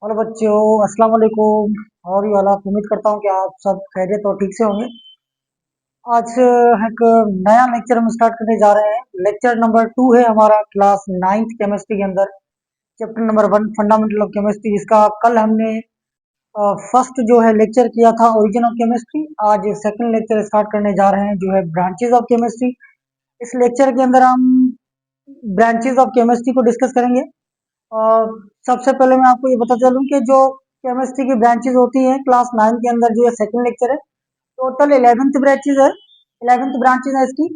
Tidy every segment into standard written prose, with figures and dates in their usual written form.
Hello बच्चों, अस्सलाम वालेकुम। और ये हालात, उम्मीद करता हूँ कि आप सब खैरियत और ठीक से होंगे। आज एक नया लेक्चर हम स्टार्ट करने जा रहे हैं। लेक्चर नंबर 2 है हमारा क्लास 9th केमिस्ट्री के अंदर, chapter number 1 fundamental of chemistry, जिसका कल हमने फर्स्ट जो है लेक्चर किया था ओरिजिन ऑफ केमिस्ट्री। आज सेकंड लेक्चर स्टार्ट करने जा रहे हैं जो है ब्रांचेज ऑफ केमिस्ट्री। इस लेक्चर के अंदर हम ब्रांचेज ऑफ केमिस्ट्री को डिस्कस करेंगे। और सबसे पहले मैं आपको ये बता चलूं कि जो केमिस्ट्री की ब्रांचेज होती हैं क्लास 9 के अंदर, जो है सेकंड लेक्चर है। टोटल 11th ब्रांचेज है, 11th ब्रांचेज है इसकी।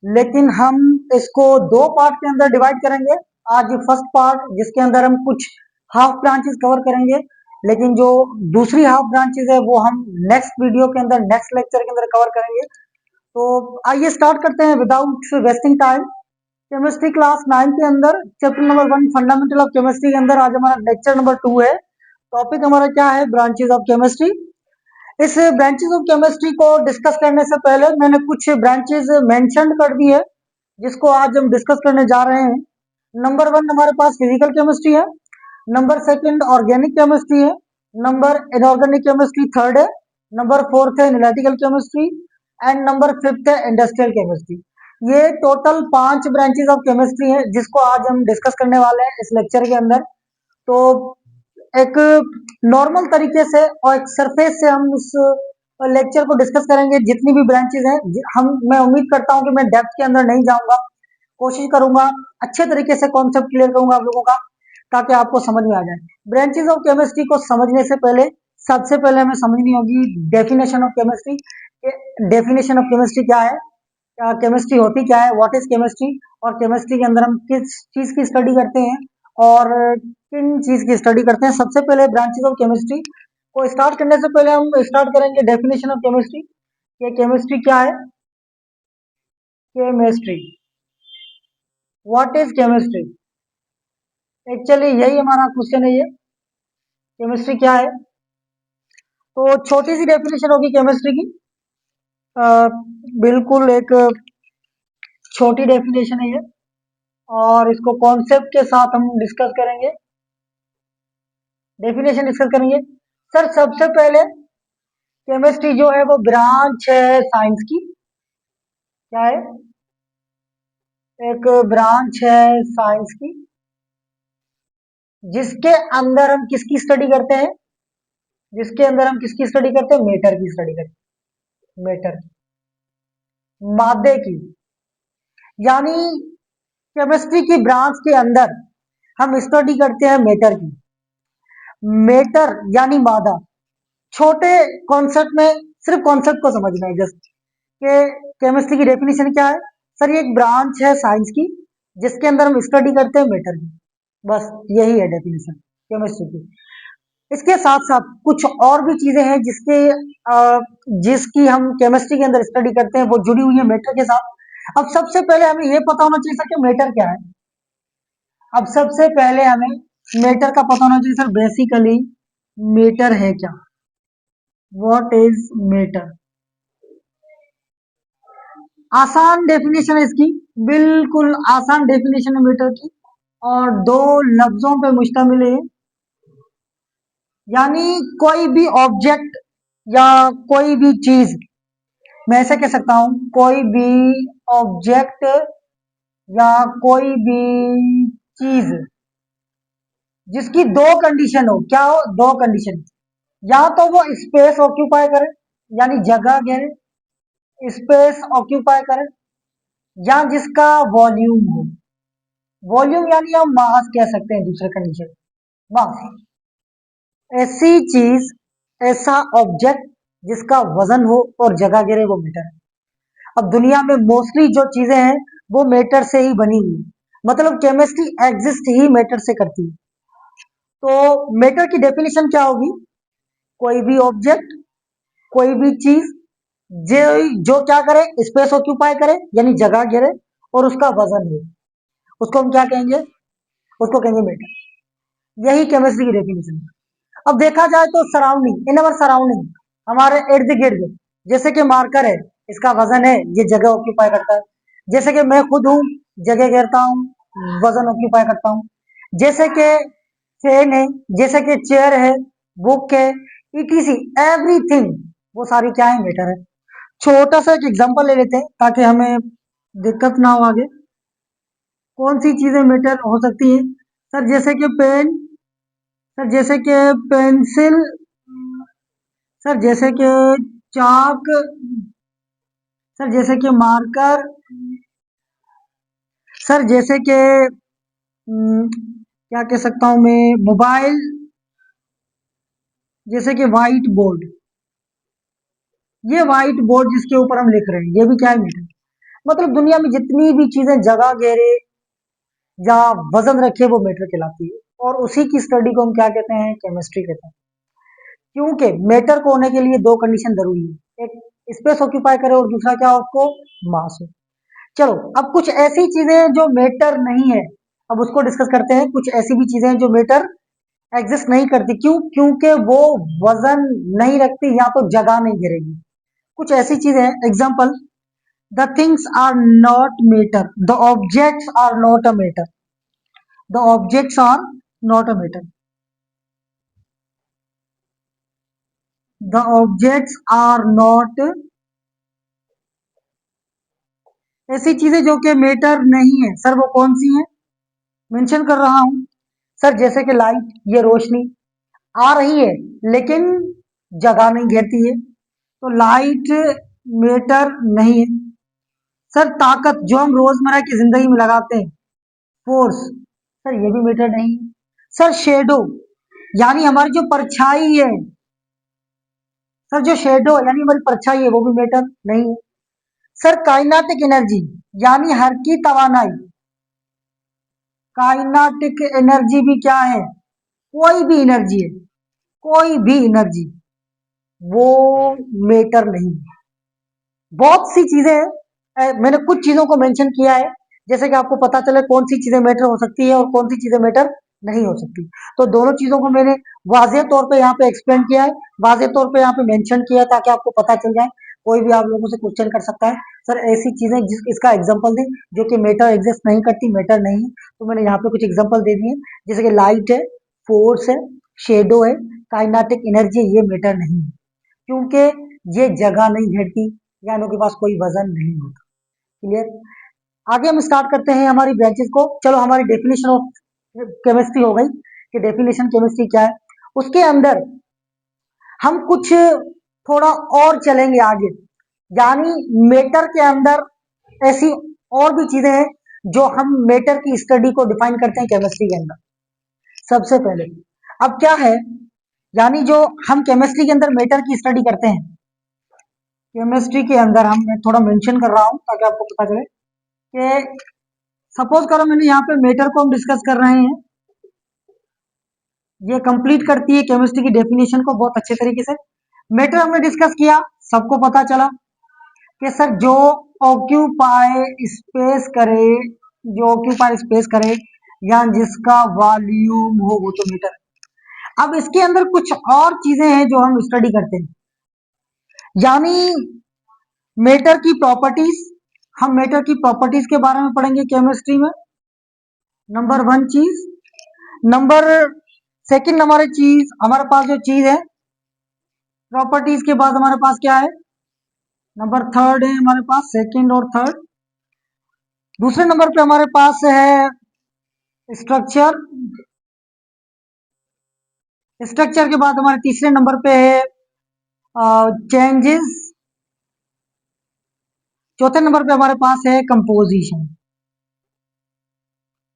लेकिन हम इसको दो पार्ट के अंदर डिवाइड करेंगे। आज फर्स्ट पार्ट जिसके अंदर हम कुछ हाफ ब्रांचेज कवर करेंगे, लेकिन जो दूसरी हाफ ब्रांचेज है वो हम नेक्स्ट वीडियो के अंदर, नेक्स्ट लेक्चर के अंदर कवर करेंगे। तो आइए स्टार्ट करते हैं without wasting time. Chemistry class 9 के अंदर chapter number 1 fundamental of chemistry के अंदर आज हमारा लेक्चर नंबर 2 है। टॉपिक हमारा क्या है? Branches of chemistry. इस ब्रांचेज ऑफ केमिस्ट्री को डिस्कस करने से पहले मैंने कुछ ब्रांचेज मेंशन कर दी है, जिसको आज हम डिस्कस करने जा रहे हैं। नंबर 1 हमारे पास फिजिकल केमिस्ट्री है। नंबर सेकंड ऑर्गेनिक केमिस्ट्री है। नंबर इनऑर्गेनिक केमिस्ट्री थर्ड है। नंबर फोर्थ है analytical chemistry. And number fifth है इंडस्ट्रियल केमिस्ट्री। ये टोटल 5 ब्रांचेज ऑफ केमिस्ट्री है जिसको आज हम डिस्कस करने वाले हैं इस लेक्चर के अंदर। तो एक नॉर्मल तरीके से और एक सरफेस से हम इस लेक्चर को डिस्कस करेंगे। जितनी भी ब्रांचेज हैं हम, मैं उम्मीद करता हूं कि मैं डेप्थ के अंदर नहीं जाऊंगा, कोशिश करूंगा अच्छे तरीके से कॉन्सेप्ट क्लियर करूंगा आप लोगों का, ताकि आपको समझ में आ जाए। ब्रांचेज ऑफ केमिस्ट्री को समझने से पहले सबसे पहले हमें समझनी होगी definition of chemistry. Definition of chemistry क्या है, क्या केमिस्ट्री होती क्या है, व्हाट इज केमिस्ट्री, और केमिस्ट्री के अंदर हम किस चीज की स्टडी करते हैं और किन चीज की स्टडी करते हैं। सबसे पहले ब्रांचेज ऑफ केमिस्ट्री को स्टार्ट करने से पहले हम स्टार्ट करेंगे डेफिनेशन ऑफ केमिस्ट्री। ये केमिस्ट्री क्या है? Chemistry, what is chemistry. Actually यही हमारा क्वेश्चन है, ये केमिस्ट्री क्या है। तो छोटी सी डेफिनेशन होगी केमिस्ट्री की। अ, बिल्कुल एक छोटी डेफिनेशन है ये, और इसको कॉन्सेप्ट के साथ हम डिस्कस करेंगे, डेफिनेशन डिस्कस करेंगे। सर सबसे पहले केमिस्ट्री जो है वो ब्रांच है साइंस की। क्या है? एक ब्रांच है साइंस की, जिसके अंदर हम किसकी स्टडी करते हैं? जिसके अंदर हम किसकी स्टडी करते हैं? मैटर की स्टडी करते हैं, मैटर की, मादे की। यानी केमिस्ट्री की ब्रांच के अंदर हम स्टडी करते हैं मैटर की। मैटर यानी मादा। छोटे कॉन्सेप्ट में सिर्फ कॉन्सेप्ट को समझना है जस्ट, कि केमिस्ट्री की डेफिनेशन क्या है। सर ये एक ब्रांच है साइंस की जिसके अंदर हम स्टडी करते हैं मैटर की, बस यही है डेफिनेशन केमिस्ट्री की। इसके साथ साथ कुछ और भी चीजें हैं जिसकी हम केमिस्ट्री के अंदर स्टडी करते हैं, वो जुड़ी हुई है मैटर के साथ। अब सबसे पहले हमें ये पता होना चाहिए सर कि मैटर क्या है। अब सबसे पहले हमें मैटर का पता होना चाहिए सर, बेसिकली मैटर है क्या, व्हाट इज मैटर। आसान डेफिनेशन है इसकी, बिल्कुल आसान डेफिनेशन है मीटर की, और दो लफ्जों पे मुश्तमिल है। यानी कोई भी ऑब्जेक्ट या कोई भी चीज, मैं ऐसे कह सकता हूं, कोई भी ऑब्जेक्ट या कोई भी चीज जिसकी दो कंडीशन हो। क्या हो? दो कंडीशन। या तो वो स्पेस ऑक्यूपाई करे, यानी जगह घेरे, स्पेस ऑक्यूपाई करे, या जिसका वॉल्यूम हो। वॉल्यूम यानी हम मास कह सकते हैं, दूसरे कंडीशन मास। ऐसी चीज, ऐसा ऑब्जेक्ट जिसका वजन हो और जगह घेरे, वो मीटर है। अब दुनिया में मोस्टली जो चीजें हैं वो मेटर से ही बनी हुई, मतलब केमिस्ट्री एग्जिस्ट ही मेटर से करती है। तो मेटर की डेफिनेशन क्या होगी? कोई भी ऑब्जेक्ट, कोई भी चीज जो जो क्या करे, स्पेस ऑक्यूपाई करे यानी जगह घेरे, और उसका वजन हो, उसको हम क्या कहेंगे? उसको कहेंगे मेटर। यही केमिस्ट्री की डेफिनेशन है। अब देखा जाए तो सराउंडिंग, इन अवर सराउंडिंग, हमारे इर्द गिर्द, जैसे कि मार्कर है, इसका वजन है, ये जगह ऑक्यूपाई करता है। जैसे कि मैं खुद हूं, जगह घेरता हूं, वजन ऑक्यूपाई करता हूं। जैसे कि पेन है, जैसे कि चेयर है, बुक है, ईटीसी एवरीथिंग, वो सारी क्या है, मैटर है। छोटा सा एक एग्जांपल ले लेते हैं ताकि हमें दिक्कत ना हो आगे। कौन सी चीजें मैटर हो सकती है? सर जैसे कि पेन, सर जैसे कि पेंसिल, सर जैसे कि चाक, सर जैसे कि मार्कर, सर जैसे कि क्या कह सकता हूं मैं, मोबाइल, जैसे कि व्हाइट बोर्ड। ये व्हाइट बोर्ड जिसके ऊपर हम लिख रहे हैं, ये भी क्या है, मीटर। मतलब दुनिया में जितनी भी चीजें जगह घेरे या वजन रखे, वो मीटर कहलाती है। और उसी की स्टडी को हम क्या कहते हैं, केमिस्ट्री कहते हैं। क्योंकि मैटर को होने के लिए दो कंडीशन जरूरी है, एक स्पेस ऑक्यूपाई करे और दूसरा क्या हो, उसको मास हो। चलो अब कुछ ऐसी चीजें जो मैटर नहीं है, अब उसको डिस्कस करते हैं। कुछ ऐसी भी चीजें हैं जो मैटर एग्जिस्ट नहीं करती, क्यों? क्योंकि वो वजन नहीं रखती या तो जगह नहीं घेरेगी। कुछ ऐसी चीजें हैं, example, the things are not matter, the objects are not a matter, the objects are not a matter, the objects are not, ऐसी चीजें जो कि मैटर नहीं है। सर वो कौन सी है, मेंशन कर रहा हूं। सर जैसे कि लाइट, ये रोशनी आ रही है लेकिन जगह नहीं घेरती है, तो लाइट मैटर नहीं है। सर ताकत, जो हम रोजमर्रा की जिंदगी में लगाते हैं, फोर्स, सर ये भी मैटर नहीं है। सर शेडो, यानी हमारी जो परछाई है, सर जो शेडो यानी हमारी परछाई है, वो भी मैटर नहीं है। सर काइनेटिक एनर्जी, यानी हर की तवानाई, काइनेटिक एनर्जी भी क्या है, कोई भी एनर्जी है, कोई भी एनर्जी, वो मैटर नहीं है। बहुत सी चीजें हैं, मैंने कुछ चीजों को मेंशन किया है, जैसे कि आपको पता चले कौन सी चीजें मैटर हो सकती है और कौन सी चीजें मैटर नहीं हो सकती। तो दोनों चीजों को मैंने वाज़ेह तौर पे यहाँ पे एक्सप्लेन किया है, वाज़ेह तौर पे यहाँ पे मेंशन किया है, ताकि आपको पता चल जाए। कोई भी आप लोगों से क्वेश्चन कर सकता है, सर ऐसी चीजें जिस इसका एग्जाम्पल दें जो कि मैटर एग्जिस्ट नहीं करती, मैटर नहीं है। तो मैंने यहाँ पे कुछ एग्जाम्पल दे दिए, जैसे कि लाइट है, फोर्स है, शेडो है, काइनेटिक एनर्जी, ये मैटर नहीं है, क्योंकि ये जगह नहीं घेरती या इनके पास कोई वजन नहीं होता। क्लियर? आगे हम स्टार्ट करते हैं हमारी ब्रांचेस को। चलो हमारी डेफिनेशन ऑफ केमिस्ट्री हो गई कि डेफिनेशन केमिस्ट्री क्या है। उसके अंदर हम कुछ थोड़ा और चलेंगे आगे, यानी मेटर के अंदर ऐसी और भी चीजें हैं जो हम मेटर की स्टडी को डिफाइन करते हैं केमिस्ट्री के अंदर। सबसे पहले अब क्या है, यानी जो हम केमिस्ट्री के अंदर मेटर की स्टडी करते हैं, केमिस्ट्री के अंदर हम, मैं थोड़ा मेंशन कर रहा हूं ताकि आपको पता चले कि सपोज करो मैंने यहाँ पे मैटर को हम डिस्कस कर रहे हैं, ये कंप्लीट करती है केमिस्ट्री की डेफिनेशन को बहुत अच्छे तरीके से। मैटर हमने डिस्कस किया, सबको पता चला कि सर जो ऑक्यूपाई स्पेस करे, जो ऑक्यूपाई स्पेस करे या जिसका वॉल्यूम हो, वो तो मीटर। अब इसके अंदर कुछ और चीजें हैं जो हम स्टडी करते हैं, यानी मैटर की प्रॉपर्टीज। हम मैटर की प्रॉपर्टीज के बारे में पढ़ेंगे केमिस्ट्री में, नंबर वन चीज। नंबर सेकंड हमारे चीज, हमारे पास जो चीज है, प्रॉपर्टीज के बाद हमारे पास क्या है, नंबर थर्ड है हमारे पास, सेकंड और थर्ड। दूसरे नंबर पे हमारे पास है स्ट्रक्चर। स्ट्रक्चर के बाद हमारे तीसरे नंबर पे है चेंजेस। चौथे नंबर पे हमारे पास है कंपोजिशन।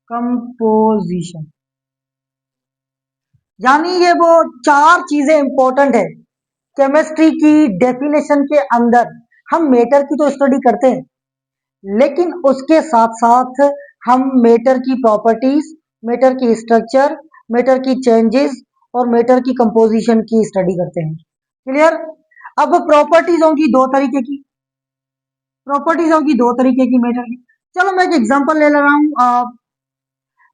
कंपोजिशन यानी ये वो चार चीजें इंपॉर्टेंट है केमिस्ट्री की डेफिनेशन के अंदर। हम मैटर की तो स्टडी करते हैं, लेकिन उसके साथ साथ हम मैटर की प्रॉपर्टीज, मैटर की स्ट्रक्चर, मैटर की चेंजेस और मैटर की कंपोजिशन की स्टडी करते हैं। क्लियर? अब प्रॉपर्टीज होंगी दो तरीके की, प्रॉपर्टीज होगी दो तरीके की मैटर की। चलो मैं एक एग्जांपल ले रहा हूँ।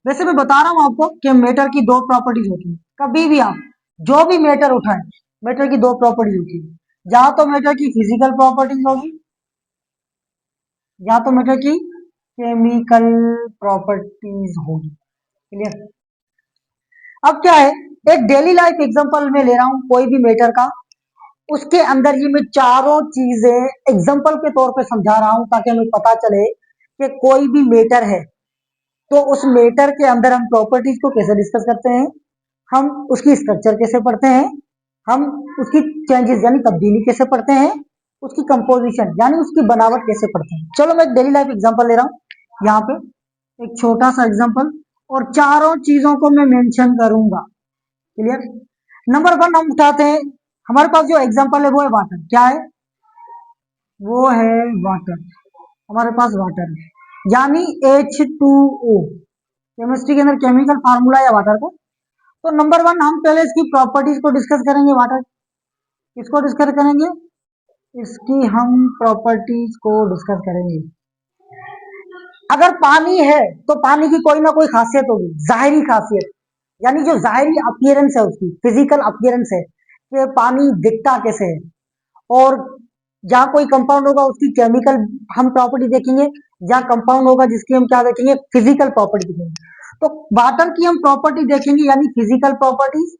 वैसे मैं बता रहा हूँ आपको कि मैटर की दो प्रॉपर्टीज होती है। कभी भी आप जो भी मैटर उठाएं, मैटर की दो प्रॉपर्टीज होती है, या तो मैटर की फिजिकल प्रॉपर्टीज होगी या तो मैटर की केमिकल प्रॉपर्टीज होगी। क्लियर? अब क्या है, एक डेली लाइफ एग्जांपल में ले रहा हूं कोई भी मैटर का, उसके अंदर ये मैं चारों चीजें एग्जांपल के तौर पे समझा रहा हूं ताकि हमें पता चले कि कोई भी मैटर है तो उस मैटर के अंदर हम प्रॉपर्टीज को कैसे डिस्कस करते हैं, हम उसकी स्ट्रक्चर कैसे पढ़ते हैं, हम उसकी चेंजेस यानी तब्दीली कैसे पढ़ते हैं, उसकी कंपोजिशन यानी उसकी बनावट कैसे पढ़ते हैं। चलो मैं डेली लाइफ एग्जांपल ले रहा हूं यहाँ पे, एक छोटा सा एग्जांपल, और चारों चीजों को मैं मेंशन करूंगा। क्लियर। नंबर वन हम उठाते हैं, हमारे पास जो एग्जांपल है वो है वाटर। क्या है, वो है वाटर। हमारे पास वाटर है यानी H2O, केमिस्ट्री के अंदर केमिकल फार्मूला है वाटर का। तो नंबर वन हम पहले इसकी प्रॉपर्टीज को डिस्कस करेंगे। वाटर किसको डिस्कस करेंगे, इसकी हम प्रॉपर्टीज को डिस्कस करेंगे। अगर पानी है तो पानी की कोई ना कोई खासियत होगी, जाहिरी खासियत, यानी जो जाहिरी अपीयरेंस है उसकी, फिजिकल अपीयरेंस है कि पानी दिखता कैसे है। और जहां कोई कंपाउंड होगा उसकी केमिकल हम प्रॉपर्टी देखेंगे, जहां कंपाउंड होगा जिसकी हम क्या देखेंगे, फिजिकल प्रॉपर्टी देखेंगे। तो वाटर की हम प्रॉपर्टी देखेंगे यानी फिजिकल प्रॉपर्टीज,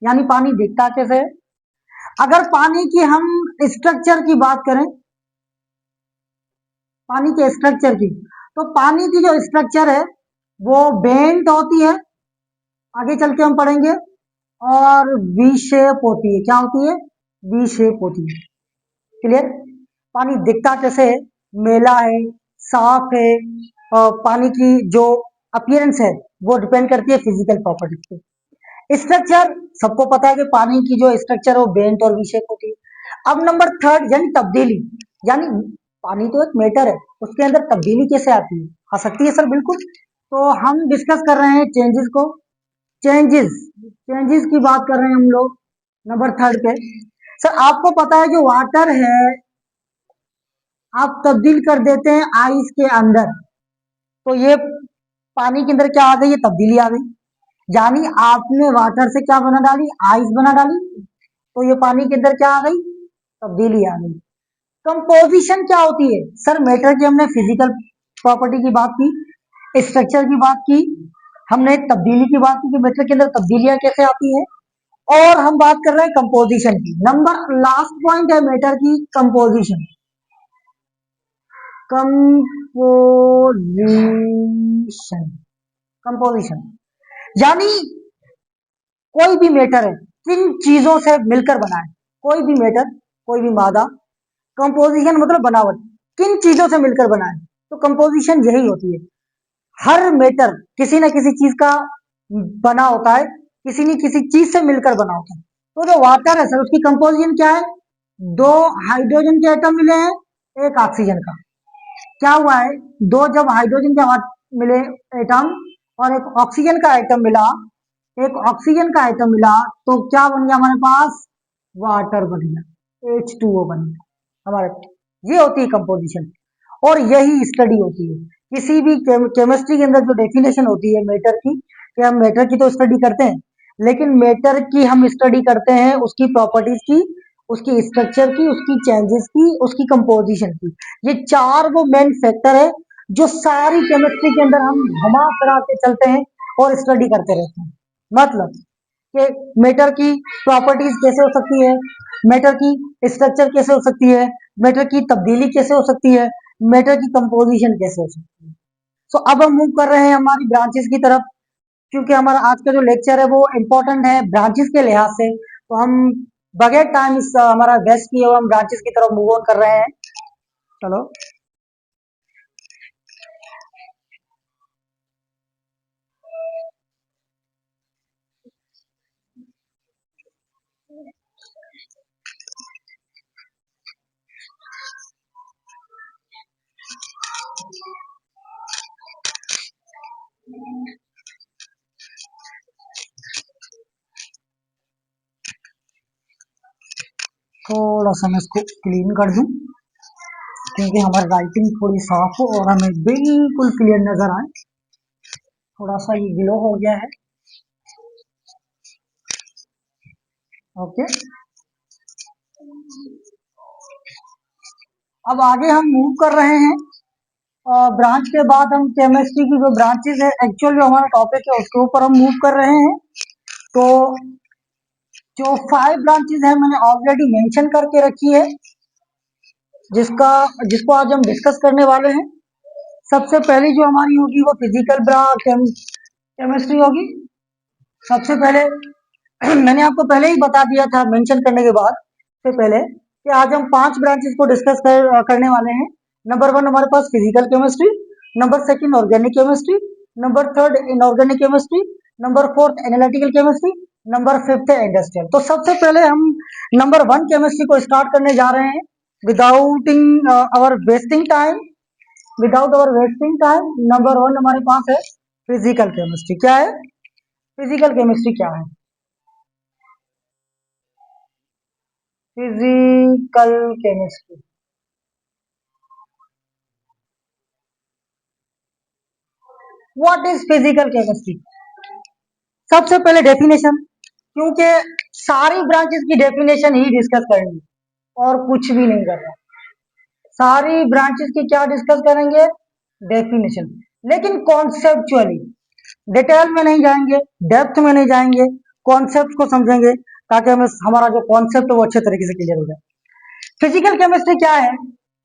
यानी पानी दिखता कैसे है। अगर पानी की हम स्ट्रक्चर की बात करें, पानी के स्ट्रक्चर की, तो पानी की जो स्ट्रक्चर है वो बेंट होती है, आगे चल के हम पढ़ेंगे, और वी शेप होती है। क्या होती है, वी शेप होती है। क्लियर। पानी दिखता कैसे है, मेला है, साफ है, पानी की जो अपीयरेंस है वो डिपेंड करती है फिजिकल प्रॉपर्टीज पे। स्ट्रक्चर सबको पता है कि पानी की जो स्ट्रक्चर है वो बेंट और वी शेप होती है। अब नंबर थर्ड यानी तब्दीली, यानी पानी तो एक मैटर है, उसके अंदर तब्दीली कैसे आती है, आ सकती है सर, बिल्कुल। तो हम डिस्कस कर रहे हैं चेंजेस को, चेंजेस चेंजेस की बात कर रहे हैं हम लोग नंबर थर्ड पे। सर आपको पता है जो वाटर है आप तब्दील कर देते हैं आइस के अंदर, तो ये पानी के अंदर क्या आ गई, ये तब्दीली आ गई, यानी आपने वाटर से क्या बना डाली, आइस बना डाली, तो ये पानी के अंदर क्या आ गई, तब्दीली आ गई। कंपोजिशन क्या होती है, सर मैटर की हमने फिजिकल प्रॉपर्टी की बात की, स्ट्रक्चर की बात की, हमने तब्दीली की बात की कि मैटर के अंदर तब्दीलियां कैसे आती हैं, और हम बात कर रहे हैं कंपोजिशन की। नंबर लास्ट पॉइंट है मैटर की कंपोजिशन। कंपोजिशन, कंपोजिशन यानी कोई भी मैटर है किन चीजों से मिलकर बना है, कोई भी मैटर, कोई भी मादा, कंपोजिशन मतलब बनावट, किन चीजों से मिलकर बना है, तो कंपोजिशन यही होती है। हर मैटर किसी न किसी चीज का बना होता है, किसी न किसी चीज से मिलकर बना होता है। तो जो वाटर है सर उसकी कंपोजिशन क्या है, दो हाइड्रोजन के एटम मिले हैं, एक ऑक्सीजन का। क्या हुआ है, दो जब हाइड्रोजन के मिले एटम और एक ऑक्सीजन का एटम मिला, एक ऑक्सीजन का एटम मिला, तो क्या बन गया हमारे पास, वाटर बन गया, H2O बन गया हमारे। ये होती है कंपोजिशन, और यही स्टडी होती है किसी भी केमिस्ट्री के अंदर। जो डेफिनेशन होती है मैटर की, कि हम मैटर की तो स्टडी करते हैं, लेकिन मैटर की हम स्टडी करते हैं उसकी प्रॉपर्टीज की, उसकी स्ट्रक्चर की, उसकी चेंजेस की, उसकी कंपोजिशन की। ये चार वो मेन फैक्टर है जो सारी केमिस्ट्री के अंदर हम घुमा फिरा के चलते हैं और स्टडी करते रहते हैं। मतलब कि मैटर की प्रॉपर्टीज कैसे हो सकती है, मैटर की स्ट्रक्चर कैसे हो सकती है, मैटर की तब्दीली कैसे हो सकती है, मैटर की कंपोजिशन कैसे हो सकती है। सो अब हम मूव कर रहे हैं हमारी ब्रांचेस की तरफ, क्योंकि हमारा आज का जो लेक्चर है वो इम्पोर्टेंट है ब्रांचेस के लिहाज से। तो हम बगैर टाइम इस हमारा वेस्ट किए हुए हम ब्रांचेस की तरफ मूव ऑन कर रहे हैं। चलो, थोड़ा सा मैं इसको क्लीन कर दूं क्योंकि हमारी राइटिंग थोड़ी साफ हो और हमें बिल्कुल क्लियर नजर आए। थोड़ा सा ये ग्लो हो गया है। ओके, अब आगे हम मूव कर रहे हैं ब्रांच के बाद हम केमिस्ट्री की जो ब्रांचेस है, एक्चुअल जो हमारा टॉपिक है उसके ऊपर हम मूव कर रहे हैं। तो जो 5 ब्रांचेस है मैंने ऑलरेडी मेंशन करके रखी है, जिसको आज हम डिस्कस करने वाले हैं। सबसे पहली जो हमारी होगी वो फिजिकल केमिस्ट्री होगी। सबसे पहले मैंने आपको पहले ही बता दिया था मेंशन करने के बाद से पहले कि आज हम 5 ब्रांचेस को डिस्कस करने वाले हैं। नंबर 1 हमारे पास physical chemistry, number 2 organic chemistry, number 3 inorganic chemistry, number 4 analytical chemistry, number 5 है इंडस्ट्रियल। तो सबसे पहले हम नंबर 1 केमिस्ट्री को स्टार्ट करने जा रहे हैं without our wasting time. Number 1 हमारे पास है फिजिकल केमिस्ट्री। क्या है फिजिकल केमिस्ट्री? क्या है physical chemistry? What is physical chemistry? सबसे पहले डेफिनेशन, क्योंकि सारी ब्रांचेस की डेफिनेशन ही डिस्कस करेंगे और कुछ भी नहीं करना। सारी ब्रांचेस की क्या डिस्कस करेंगे? डेफिनेशन। लेकिन कॉन्सेप्चुअली डिटेल में नहीं जाएंगे, डेप्थ में नहीं जाएंगे, कॉन्सेप्ट को समझेंगे ताकि हमें हमारा जो कॉन्सेप्ट है वो अच्छे तरीके से क्लियर हो जाए। फिजिकल केमिस्ट्री क्या है?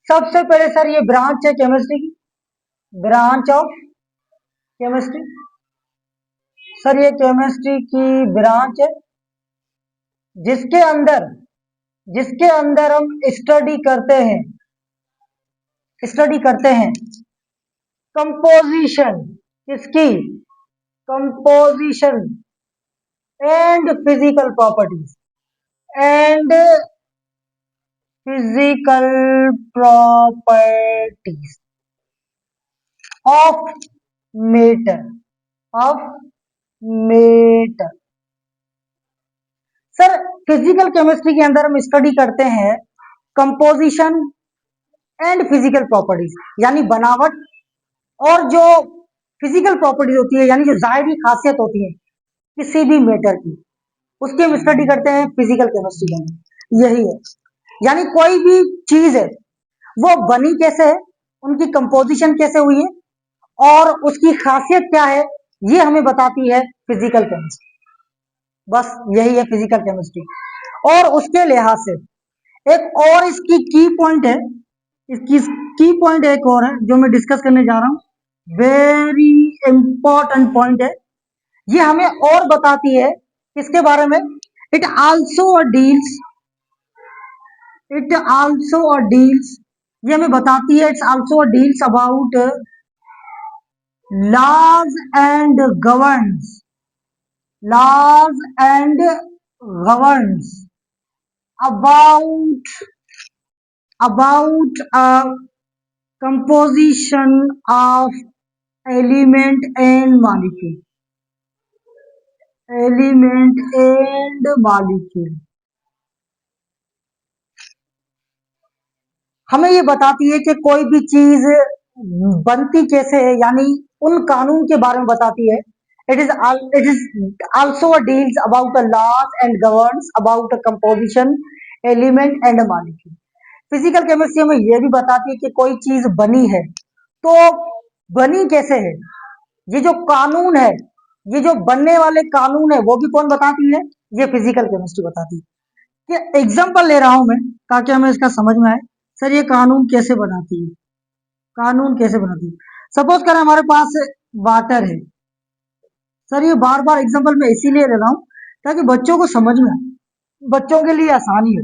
सबसे पहले सर ये ब्रांच है केमिस्ट्री की, ब्रांच ऑफ केमिस्ट्री। सर ये केमिस्ट्री की ब्रांच है जिसके अंदर हम स्टडी करते हैं कंपोजिशन, किसकी? Composition and physical properties and physical properties of matter of matter. Sir physical chemistry के अंदर हम स्टडी करते हैं कंपोजिशन एंड फिजिकल प्रॉपर्टीज, यानी बनावट और जो फिजिकल प्रॉपर्टीज होती है, यानी जो जाहिरी खासियत होती है किसी भी मैटर की, उसकी हम स्टडी करते हैं फिजिकल केमिस्ट्री के अंदर। यही है, यानी कोई भी चीज है वो बनी कैसे है, उनकी कंपोजिशन कैसे हुई है और उसकी खासियत क्या है, ये हमें बताती है फिजिकल केमिस्ट्री। बस यही है फिजिकल केमिस्ट्री। और उसके लिहाज से एक और इसकी की पॉइंट है, इसकी की पॉइंट एक और है जो मैं डिस्कस करने जा रहा हूं। वेरी इंपॉर्टेंट पॉइंट है, ये हमें और बताती है किसके बारे में? इट आल्सो डील्स ये हमें बताती है, it's also deals about laws and governs about a composition of element and molecule। हमें ये बताती है कि कोई भी चीज बनती कैसे है, यानी उन कानून के बारे में बताती है। It is also deals about the laws and governs about the composition, element and molecule. Physical chemistry हमें यह भी बताती है कि कोई चीज बनी है तो बनी कैसे है। ये जो कानून है, ये जो बनने वाले कानून है, वो भी कौन बताती है? ये फिजिकल केमिस्ट्री बताती है। ये एग्जांपल ले रहा हूं मैं ताकि हमें इसका समझ में आए। सर ये कानून कैसे बनाती है? सपोज करें हमारे पास वाटर है। सर ये बार बार एग्जांपल मैं इसीलिए ले रहा हूं ताकि बच्चों को समझ में आए, बच्चों के लिए आसानी है।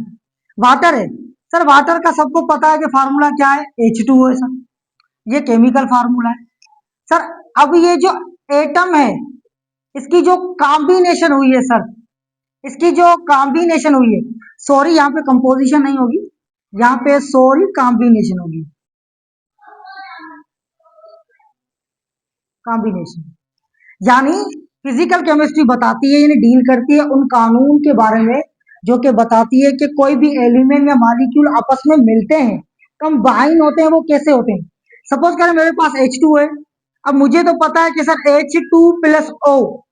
वाटर है सर, वाटर का सबको पता है कि फार्मूला क्या है? H2O है सर, ये केमिकल फार्मूला है। सर अब ये जो एटम है इसकी जो कॉम्बिनेशन हुई है सर, सॉरी यहाँ पे कंपोजिशन नहीं होगी, यहाँ पे सॉरी कॉम्बिनेशन होगी। यानी फिजिकल केमिस्ट्री बताती है, यानी डील करती है उन कानून के बारे में जो कि बताती है कि कोई भी एलिमेंट या मॉलिक्यूल आपस में मिलते हैं, कंबाइन होते हैं, वो कैसे होते हैं। सपोज करें मेरे पास H2 है, अब मुझे तो पता है कि सर H2 प्लस O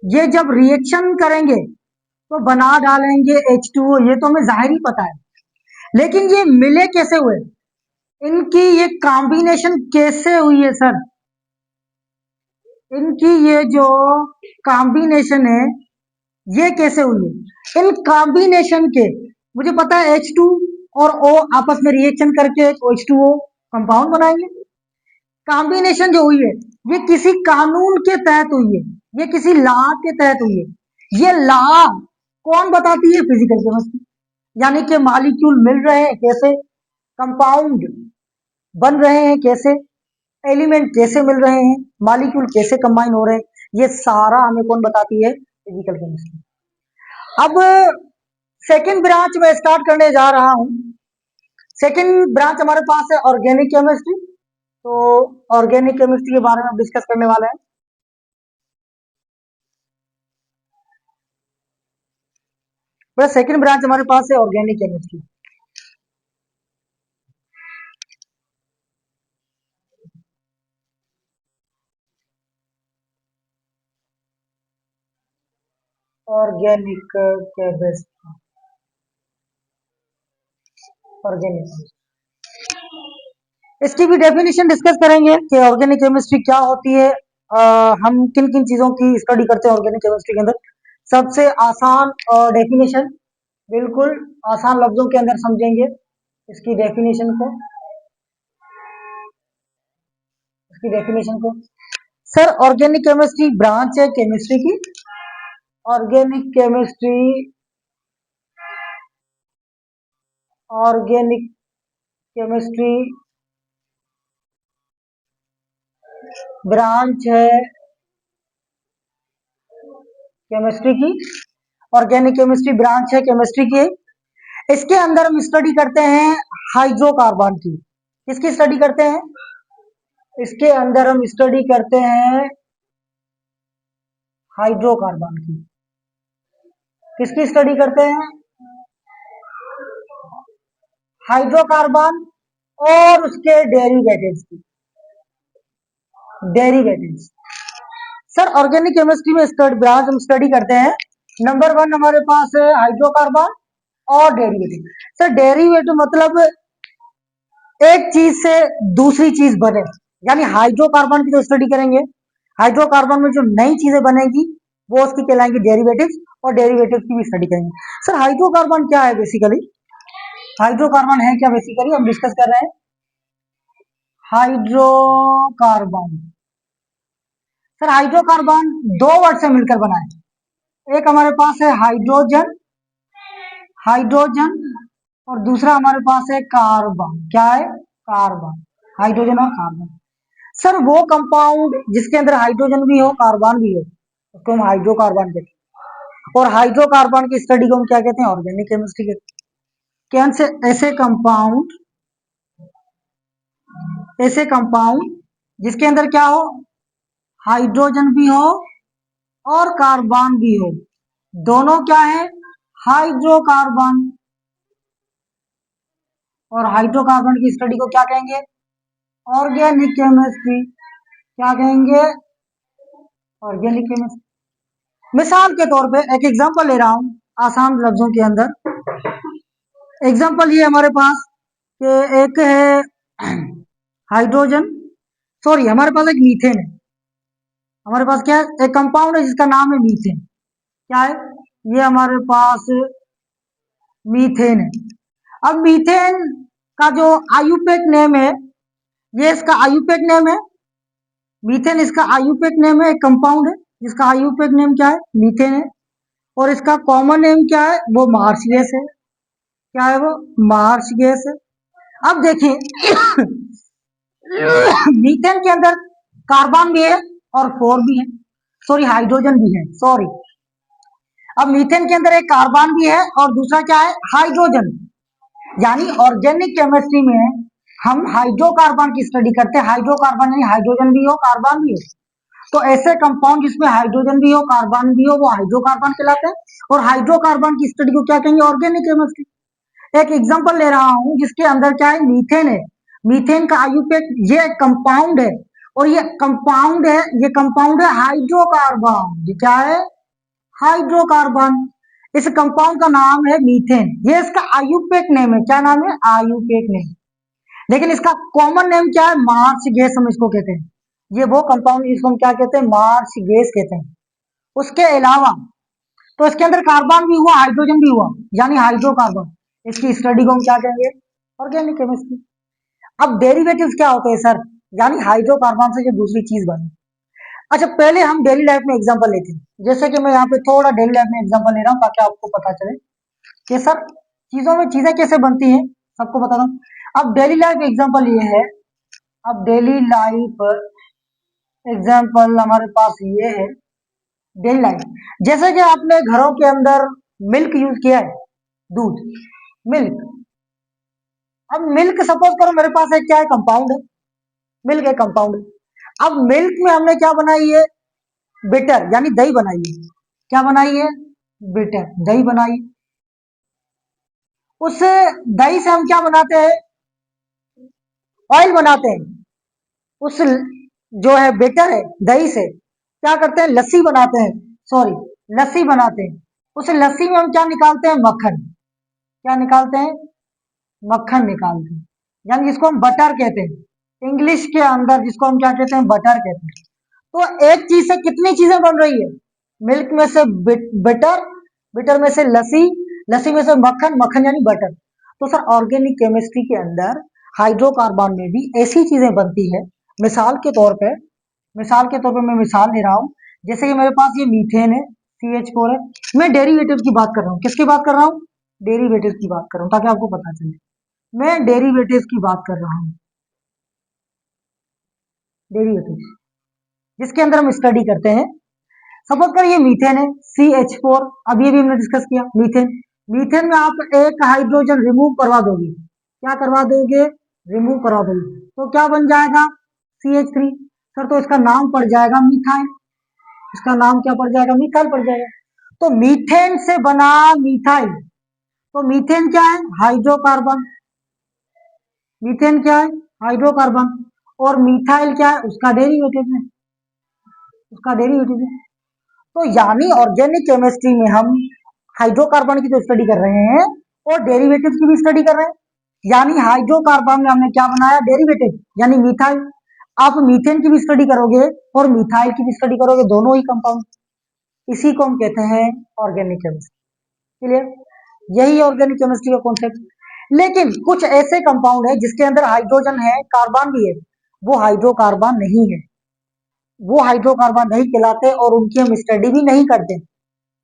ये जब रिएक्शन करेंगे तो बना डालेंगे H2O, ये तो हमें जाहिर ही पता है। लेकिन ये मिले कैसे हुए? इनकी ये कॉम्बिनेशन कैसे हुई है सर? इनकी ये जो कॉम्बिनेशन है ये कैसे हुई है? इन कॉम्बिनेशन के मुझे पता है H2 और O आपस में रिएक्शन करके एक H2O कंपाउंड बनाएंगे। कॉम्बिनेशन जो हुई है ये किसी कानून के तहत हुई है, ये किसी लॉ के तहत हुई है। ये लॉ कौन बताती है? Physical chemistry. यानी कि मॉलिक्यूल मिल रहे हैं कैसे, कंपाउंड बन रहे हैं कैसे, एलिमेंट कैसे मिल रहे हैं, मॉलिक्यूल कैसे कंबाइन हो रहे हैं, ये सारा हमें कौन बताती है? Physical chemistry. अब सेकंड ब्रांच में स्टार्ट करने जा रहा हूं। सेकंड ब्रांच हमारे पास है ऑर्गेनिक केमिस्ट्री। तो ऑर्गेनिक केमिस्ट्री के बारे में डिस्कस करने वाले हैं। बस सेकंड ब्रांच हमारे पास है organic chemistry. Organic chemistry, organic, इसकी भी डेफिनेशन डिस्कस करेंगे कि ऑर्गेनिक केमिस्ट्री क्या होती है, हम किन किन चीजों की स्टडी करते हैं ऑर्गेनिक केमिस्ट्री के अंदर। सबसे आसान डेफिनेशन, बिल्कुल आसान लफ्जों के अंदर समझेंगे इसकी डेफिनेशन को, इसकी डेफिनेशन को। सर ऑर्गेनिक केमिस्ट्री ब्रांच है केमिस्ट्री की। Organic chemistry, organic chemistry branch है केमिस्ट्री की। ऑर्गेनिक केमिस्ट्री ब्रांच है केमिस्ट्री की। इसके अंदर हम स्टडी करते हैं हाइड्रोकार्बन की। किसकी स्टडी करते हैं? इसके अंदर हम स्टडी करते हैं हाइड्रोकार्बन की। किसकी स्टडी करते हैं? हाइड्रोकार्बन और उसके डेरिवेटिव्स की। डेरिवेटिव्स। सर ऑर्गेनिक केमिस्ट्री में ब्रांच हम स्टडी करते हैं, नंबर 1 हमारे पास है हाइड्रोकार्बन और डेरिवेटिव। सर डेरिवेटिव मतलब एक चीज से दूसरी चीज बने, यानी हाइड्रोकार्बन की जो स्टडी करेंगे, हाइड्रोकार्बन में जो नई चीजें बनेगी वो उसकी कहलाएंगी डेरिवेटिव्स, और डेरिवेटिव्स की भी स्टडी करेंगे। सर हाइड्रोकार्बन क्या है बेसिकली? हाइड्रोकार्बन है क्या बेसिकली हम डिस्कस कर रहे हैं। हाइड्रोकार्बन, सर हाइड्रोकार्बन दो वर्ड से मिलकर बना है। एक हमारे पास है हाइड्रोजन, हाइड्रोजन, और दूसरा हमारे पास है कार्बन। क्या है? कार्बन। हाइड्रोजन और कार्बन। सर वो कंपाउंड जिसके अंदर हाइड्रोजन भी हो कार्बन भी हो उसको हम हाइड्रोकार्बन कहते हैं। और हाइड्रोकार्बन की स्टडी को हम क्या कहते हैं? ऑर्गेनिक केमिस्ट्री कहते हैं। कैन से ऐसे कंपाउंड, ऐसे कंपाउंड जिसके अंदर क्या हो? हाइड्रोजन भी हो और कार्बन भी हो, दोनों क्या है? हाइड्रोकार्बन। और हाइड्रोकार्बन की स्टडी को क्या कहेंगे? Organic chemistry. क्या कहेंगे? Organic chemistry. मिसाल के तौर पे एक एग्जांपल ले रहा हूं आसान लफ्जों के अंदर। एग्जांपल ये हमारे पास कि एक है हाइड्रोजन, सॉरी हमारे पास एक मीथेन है। हमारे पास क्या है? एक कंपाउंड है जिसका नाम है मीथेन। क्या है? ये हमारे पास मीथेन है। अब मीथेन का जो आयुपेक नेम है, ये इसका आयुपेक नेम है। मीथेन इसका आयुपेक नेम है, एक कंपाउंड है जिसका आयुपेक नेम क्या है? मीथेन है। और इसका कॉमन नेम क्या है? वो मार्स गैस है। क्या है वो? मार्स गैस है। अब देखिए मीथेन के अंदर कार्बन भी है और फोर भी है, सॉरी हाइड्रोजन भी है, सॉरी। अब मीथेन के अंदर एक कार्बन भी है और दूसरा क्या है? हाइड्रोजन। यानी ऑर्गेनिक केमिस्ट्री में हम हाइड्रोकार्बन की स्टडी करते हैं। हाइड्रोकार्बन यानी हाइड्रोजन भी हो कार्बन भी हो, तो ऐसे कंपाउंड जिसमें हाइड्रोजन भी हो कार्बन भी हो वो हाइड्रोकार्बन कहलाते हैं। और हाइड्रोकार्बन की स्टडी को क्या कहेंगे? Organic chemistry. एक एग्जांपल ले रहा हूं जिसके अंदर क्या है? मीथेन है। मीथेन का आयुपेक, ये कंपाउंड है और ये कंपाउंड है, ये कंपाउंड है हाइड्रोकार्बन। ये क्या है? हाइड्रोकार्बन। इस कंपाउंड का नाम है मीथेन, ये इसका आयुपेक नेम है। क्या नाम है? IUPAC name. लेकिन इसका कॉमन नेम क्या है? मार्च गैस हम इसको कहते हैं। ये वो कंपाउंड जिसको हम क्या कहते हैं? मार्च गैस कहते हैं। उसके अलावा तो इसके अंदर कार्बन भी हुआ, हाइड्रोजन भी हुआ, यानी हाइड्रोकार्बन। इसकी स्टडी को हम क्या कहेंगे? Organic chemistry. अब डेरिवेटिव्स क्या होते हैं सर? यानी हाइड्रोकार्बन से जो दूसरी चीज बनी। अच्छा, पहले हम डेली लाइफ में एग्जांपल लेते हैं। जैसे कि मैं यहाँ पे थोड़ा डेली लाइफ में एग्जांपल ले रहा हूँ ताकि आपको पता चले कि सर चीजों में चीजें कैसे बनती हैं, सबको बता रहा हूँ। अब डेली लाइफ एग्जांपल ये है, अब डेली लाइफ एग्जांपल हमारे पास ये है। डेली लाइफ जैसे कि आपने घरों के अंदर मिल्क यूज किया है, दूध, मिल्क। अब मिल्क सपोज करो मेरे पास एक क्या है? कंपाउंड है। मिल्क एक कंपाउंड है। अब मिल्क में हमने क्या बनाई है? बिटर, यानी दही बनाई है। क्या बनाई है? बिटर, दही बनाई। उस दही से हम क्या बनाते हैं? ऑयल बनाते हैं। उस जो है बेटर है, दही से क्या करते हैं? लस्सी बनाते हैं। सॉरी, लस्सी बनाते हैं। उस लस्सी में हम क्या निकालते हैं? मक्खन। क्या निकालते हैं? मक्खन निकालते हैं, यानी जिसको हम बटर कहते हैं। इंग्लिश के अंदर जिसको हम क्या कहते हैं? बटर कहते हैं। तो एक चीज से कितनी चीजें बन रही है? मिल्क में से बिटर, बिटर में से लस्सी, लस्सी में से मक्खन, मक्खन यानी बटर। तो सर ऑर्गेनिक केमिस्ट्री के अंदर हाइड्रोकार्बन में भी ऐसी चीजें बनती है। मिसाल के तौर पे, मिसाल के तौर पे मैं मिसाल ले रहा हूँ। जैसे कि मेरे पास ये मीथेन है, CH4 है। मैं डेरिवेटिव की बात कर रहा हूँ। किसकी बात कर रहा हूँ? डेरिवेटिव की बात कर रहा हूँ, ताकि आपको पता चले। मैं डेरिवेटिव की बात कर रहा हूँ। डेरिवेटिव जिसके अंदर हम स्टडी करते हैं। सपोज कर ये मीथेन है, CH4। अब ये भी हमने डिस्कस किया, मीथेन। मीथेन में आप एक हाइड्रोजन रिमूव करवा दोगे। क्या करवा दोगे? रिमूव करवा दोगे, तो क्या बन जाएगा? CH3। सर तो इसका नाम पड़ जाएगा मीथाइल। इसका नाम क्या पड़ जाएगा? मीथाइल पड़ जाएगा। तो मीथेन से बना मीथाइल। तो मीथेन क्या है? हाइड्रोकार्बन। मीथेन क्या है? हाइड्रोकार्बन। और मीथाइल क्या है? उसका डेरिवेटिव है। उसका डेरिवेटिव है। तो यानी ऑर्गेनिक केमिस्ट्री में हम हाइड्रोकार्बन की तो स्टडी कर रहे हैं और डेरिवेटिव की भी स्टडी कर रहे हैं। यानी हाइड्रोकार्बन में हमने क्या बनाया? डेरिवेटिव, यानी मीथाइल। आप मीथेन की भी स्टडी करोगे और मिथाइल की भी स्टडी करोगे, दोनों ही कंपाउंड। इसी को हम कहते हैं ऑर्गेनिक केमिस्ट्री। क्लियर? यही ऑर्गेनिक केमिस्ट्री का कॉन्सेप्ट। लेकिन कुछ ऐसे कंपाउंड है जिसके अंदर हाइड्रोजन है, कार्बन भी है, वो हाइड्रोकार्बन नहीं है। वो हाइड्रोकार्बन नहीं कहलाते और उनकी हम स्टडी भी नहीं करते।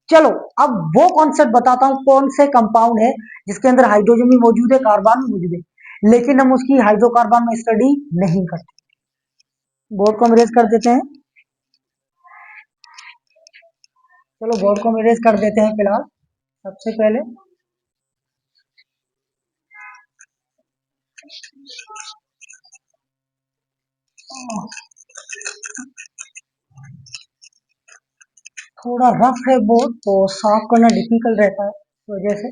चलो अब वो कॉन्सेप्ट बताता हूँ, कौन से कंपाउंड है जिसके अंदर हाइड्रोजन भी मौजूद है, कार्बन भी मौजूद है, लेकिन हम उसकी हाइड्रोकार्बन में स्टडी नहीं करते। बोर्ड को हम इरेज कर देते हैं। चलो बोर्ड को हम इरेज कर देते हैं फिलहाल। सबसे पहले थोड़ा रफ है बोर्ड, तो साफ करना डिफिकल्ट रहता है, इस वजह से।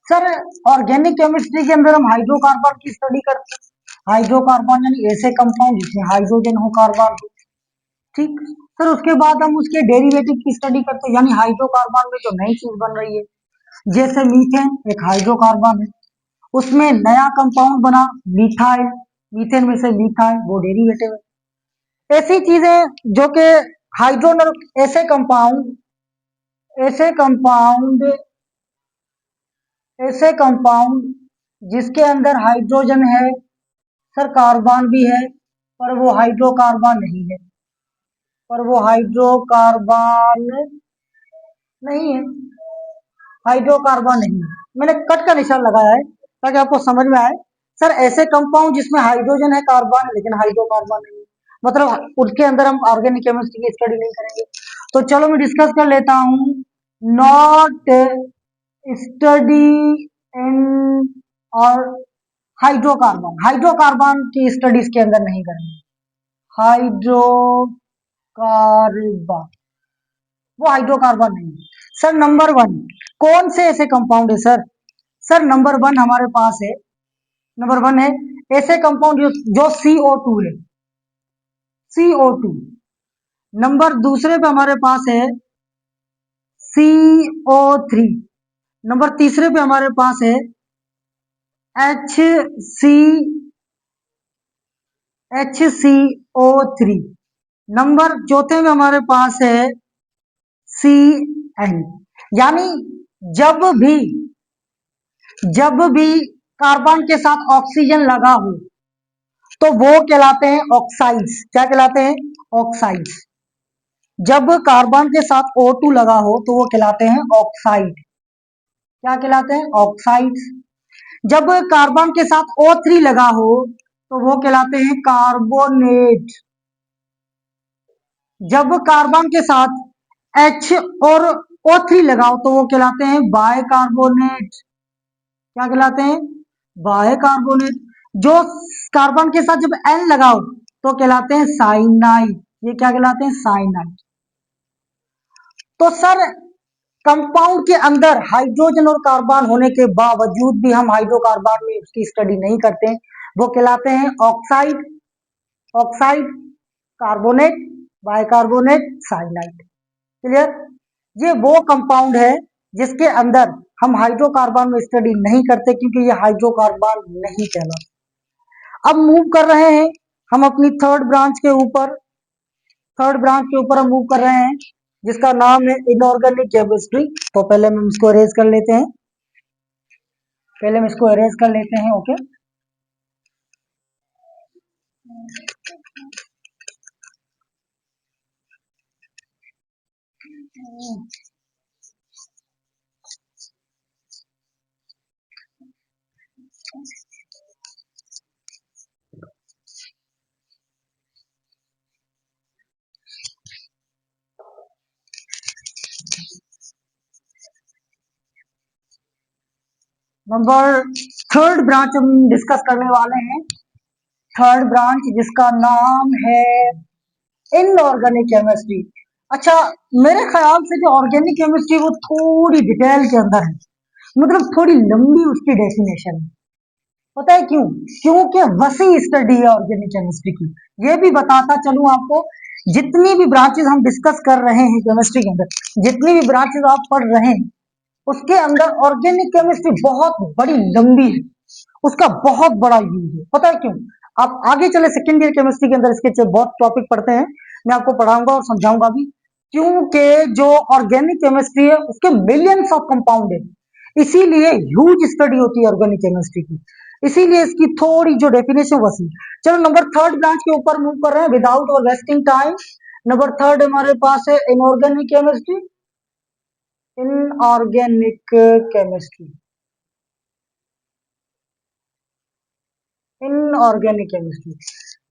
सर ऑर्गेनिक केमिस्ट्री के अंदर हम हाइड्रोकार्बन की स्टडी करते हैं। हाइड्रोकार्बन यानी ऐसे कंपाउंड जिसमें हाइड्रोजन हो, कार्बन हो। ठीक। सर उसके बाद हम उसके डेरिवेटिव की स्टडी करते हैं, यानी हाइड्रोकार्बन में जो नई चीज बन रही है। जैसे मीथेन एक हाइड्रोकार्बन है, उसमें नया कंपाउंड बना मिथाइल। मीथेन में से मिथाइल, वो डेरिवेटिव है। ऐसी चीजें जो कि हाइड्रोनल, ऐसे कंपाउंड, ऐसे कंपाउंड, ऐसे कंपाउंड जिसके अंदर हाइड्रोजन है, सर कार्बन भी है, पर वो हाइड्रोकार्बन नहीं है। पर वो हाइड्रोकार्बन नहीं है। हाइड्रोकार्बन नहीं है। मैंने कट का निशान लगाया है ताकि आपको समझ में आए। सर ऐसे कंपाउंड जिसमें हाइड्रोजन है, कार्बन है, लेकिन हाइड्रोकार्बन नहीं है, मतलब उसके अंदर हम ऑर्गेनिक केमिस्ट्री की स्टडी नहीं करेंगे। तो चलो मैं डिस्कस कर लेता हूँ। नॉट स्टडी इन और हाइड्रोकार्बन, हाइड्रोकार्बन की स्टडीज के अंदर नहीं करेंगे। हाइड्रोकार्बन, वो हाइड्रोकार्बन नहीं है। सर नंबर वन कौन से ऐसे कंपाउंड है सर? सर नंबर वन हमारे पास है, नंबर वन है ऐसे कंपाउंड जो CO2 है, CO2। नंबर दूसरे पे हमारे पास है CO3। नंबर तीसरे पे हमारे पास है HCO3। नंबर चौथे में हमारे पास है CN। यानी जब भी जब भी कार्बन के साथ ऑक्सीजन लगा हो तो वो कहलाते हैं ऑक्साइड्स। क्या कहलाते हैं? ऑक्साइड्स। जब कार्बन के साथ O2 लगा हो तो वो कहलाते हैं ऑक्साइड। क्या कहलाते हैं? ऑक्साइड्स। जब कार्बन के साथ O3 लगा हो तो वो कहलाते हैं कार्बोनेट। जब कार्बन के साथ H और O3 लगाओ तो वो कहलाते हैं बायकार्बोनेट। क्या कहलाते हैं? बायकार्बोनेट। जो कार्बन के साथ जब N लगाओ तो कहलाते हैं साइनाइड। ये क्या कहलाते हैं? साइनाइड। तो सर कंपाउंड के अंदर हाइड्रोजन और कार्बन होने के बावजूद भी हम हाइड्रोकार्बन में उसकी स्टडी नहीं करते, वो कहलाते हैं oxide. Oxide, carbonate, bicarbonate, cyanide. Clear? ये वो कंपाउंड है जिसके अंदर हम हाइड्रोकार्बन में स्टडी नहीं करते क्योंकि ये हाइड्रोकार्बन नहीं कहलाता। अब मूव कर रहे हैं हम अपनी थर्ड ब्रांच के ऊपर। थर्ड ब्रांच के ऊपर हम मूव कर रहे हैं जिसका नाम है इनऑर्गेनिक केमिस्ट्री। तो पहले हम इसको अरेज कर लेते हैं। ओके। नंबर थर्ड ब्रांच हम डिस्कस करने वाले हैं। थर्ड ब्रांच जिसका नाम है इनऑर्गेनिक केमिस्ट्री। अच्छा, मेरे ख्याल से जो ऑर्गेनिक केमिस्ट्री वो थोड़ी डिटेल के अंदर है, मतलब थोड़ी लंबी उसकी डेफिनेशन है। पता है क्यों? क्योंकि वसी स्टडी है ऑर्गेनिक केमिस्ट्री की। ये भी बताता चलूं आपको, जितनी भी ब्रांचेस हम डिस्कस कर रहे हैं केमिस्ट्री के अंदर, जितनी भी ब्रांचेस आप पढ़ रहे हैं उसके अंदर ऑर्गेनिक केमिस्ट्री बहुत बड़ी लंबी है, उसका बहुत बड़ा यूज है। पता है क्यों? आप आगे चले सेकेंड ईयर केमिस्ट्री के अंदर इसके बहुत टॉपिक पढ़ते हैं, मैं आपको पढ़ाऊंगा और समझाऊंगा भी। क्योंकि जो ऑर्गेनिक केमिस्ट्री है उसके मिलियंस ऑफ कंपाउंड है, इसीलिए ह्यूज स्टडी होती है ऑर्गेनिक केमिस्ट्री की, इसीलिए इसकी थोड़ी जो डेफिनेशन वसी। चलो नंबर थर्ड ब्रांच के ऊपर मूव कर रहे हैं विदाउट और वेस्टिंग टाइम। नंबर थर्ड हमारे पास है inorganic chemistry. Inorganic chemistry. Inorganic chemistry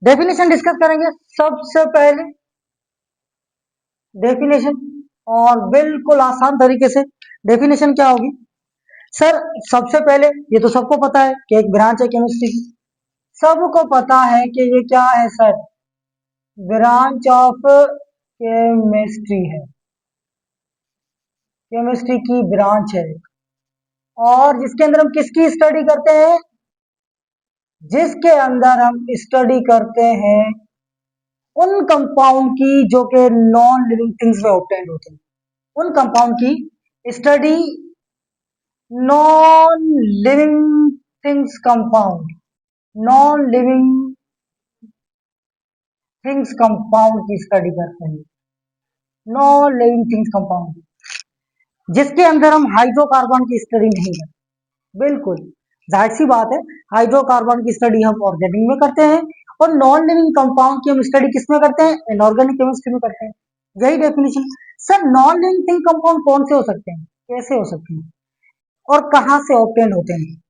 definition discuss करेंगे। सबसे पहले डेफिनेशन, और बिल्कुल आसान तरीके से डेफिनेशन क्या होगी सर? सबसे पहले ये तो सबको पता है कि एक ब्रांच है केमिस्ट्री की। सबको पता है कि ये क्या है सर? ब्रांच ऑफ केमिस्ट्री है, केमिस्ट्री की ब्रांच है। और जिसके अंदर हम किसकी स्टडी करते हैं? जिसके अंदर हम स्टडी करते हैं उन कंपाउंड की जो कि नॉन लिविंग थिंग्स में ऑब्टेंड होते हैं, उन कंपाउंड की study non living things compound, non living things compound की स्टडी करते हैं, नॉन लिविंग थिंग्स कंपाउंड, जिसके अंदर हम हाइड्रोकार्बन की स्टडी नहीं करते। बिल्कुल जाहिर सी बात है, हाइड्रोकार्बन की स्टडी हम ऑर्गेनिक में करते हैं और नॉन लिविंग कंपाउंड की हम स्टडी किस में करते हैं? इनऑर्गेनिक केमिस्ट्री में करते हैं। यही definition. Sir non living thing compound कौन से हो सकते हैं, कैसे हो सकते हैं और कहां से ऑब्टेन होते हैं?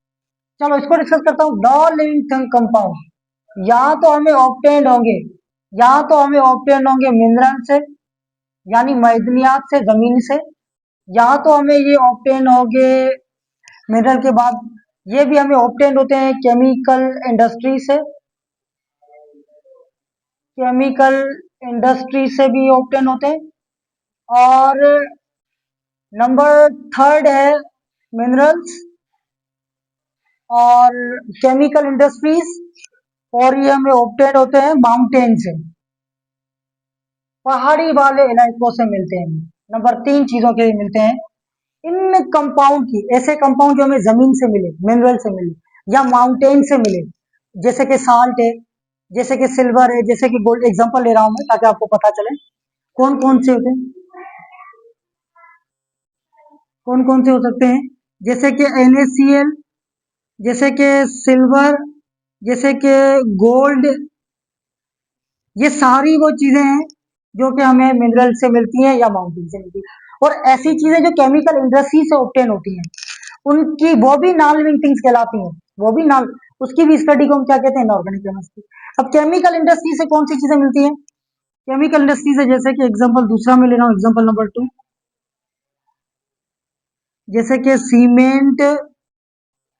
चलो इसको डिस्कस करता हूँ। नॉन लिविंग थिंग कंपाउंड या तो हमें ऑब्टेन होंगे, या तो हमें ऑब्टेन होंगे मिनरल से, यानी मैदनियात से, जमीन से, या तो हमें ये ऑब्टेन होंगे मिनरल के बाद ये भी हमें ऑब्टेन होते हैं केमिकल इंडस्ट्री से, केमिकल इंडस्ट्री से भी ऑब्टेन होते हैं। और नंबर थर्ड है मिनरल्स और केमिकल इंडस्ट्रीज, और ये हमें ऑब्टेन होते हैं माउंटेन से, पहाड़ी वाले इलाकों से मिलते हैं। नंबर 3 चीजों के मिलते हैं। इन कंपाउंड की, ऐसे कंपाउंड जो हमें जमीन से मिले, मिनरल से मिले या माउंटेन से मिले, जैसे कि साल्ट है, जैसे कि सिल्वर है, जैसे कि गोल्ड, एग्जांपल ले रहा हूं मैं ताकि आपको पता चले कौन कौन से होते हैं, कौन कौन से हो सकते हैं। जैसे कि NaCl, जैसे कि सिल्वर, जैसे कि गोल्ड, ये सारी वो चीजें हैं जो कि हमें मिनरल से मिलती हैं या माउंटेन से मिलती हैं। और ऐसी चीजें जो केमिकल इंडस्ट्री से ऑब्टेन होती हैं, उनकी वो भी नॉन लिविंग थिंग्स कहलाती हैं। वो भी नॉन, उसकी भी स्टडी को हम क्या कहते हैं, इनऑर्गेनिक केमिस्ट्री। अब केमिकल इंडस्ट्री से कौन सी चीजें मिलती हैं? केमिकल इंडस्ट्री से जैसे कि एग्जांपल दूसरा मैं ले रहा हूँ, एग्जांपल नंबर 2, जैसे कि सीमेंट,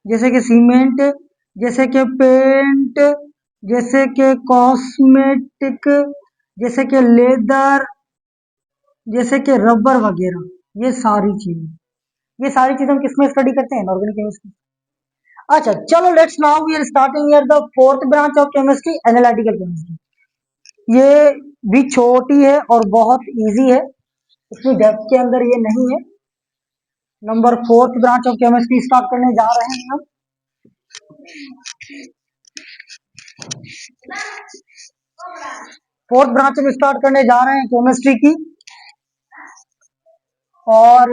जैसे कि सीमेंट, जैसे कि पेंट, जैसे कि कॉस्मेटिक, जैसे कि लेदर, जैसे कि रबर वगैरह, ये सारी चीजें हम किसमें स्टडी करते हैं, इनऑर्गेनिक केमिस्ट्री। अच्छा चलो, let's now we are starting here the fourth branch of chemistry, analytical chemistry. ये भी छोटी है और बहुत इजी है, इतनी डेप्थ के अंदर ये नहीं है। Number fourth branch of chemistry start करने जा रहे हैं हम। फोर्थ ब्रांच में स्टार्ट करने जा रहे हैं केमिस्ट्री की, और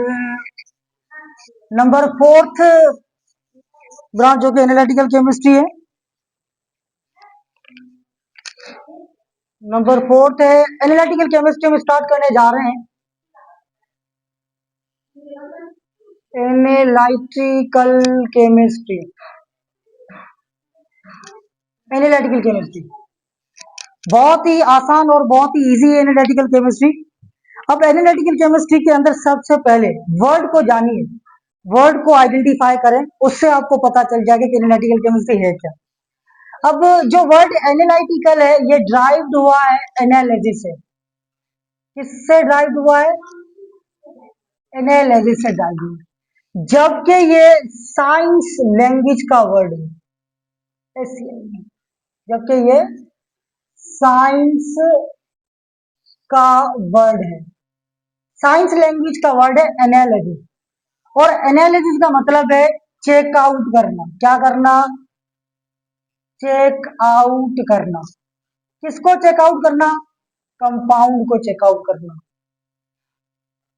नंबर फोर्थ ब्रांच जो कि एनालिटिकल केमिस्ट्री है, नंबर फोर्थ है एनालिटिकल केमिस्ट्री में स्टार्ट करने जा रहे हैं एनालिटिकल केमिस्ट्री, एनालिटिकल केमिस्ट्री बहुत ही आसान और बहुत ही इजी है एनालिटिकल केमिस्ट्री। अब एनालिटिकल केमिस्ट्री के अंदर सबसे पहले वर्ड को जानिए, वर्ड को आइडेंटिफाई करें, उससे आपको पता चल जाएगा कि एनालिटिकल केमिस्ट्री है क्या। अब जो वर्ड एनालिटिकल है, ये ड्राइव्ड हुआ है एनालिसिस से। किससे ड्राइव्ड हुआ है? एनालिसिस से ड्राइव्ड हुआ है। जबकि ये साइंस लैंग्वेज का वर्ड है, जबकि ये साइंस का वर्ड है, साइंस लैंग्वेज का वर्ड है एनालिसिस। और एनालिसिस का मतलब है चेक आउट करना। क्या करना? चेक आउट करना। किसको चेक आउट करना? कंपाउंड को चेक आउट करना।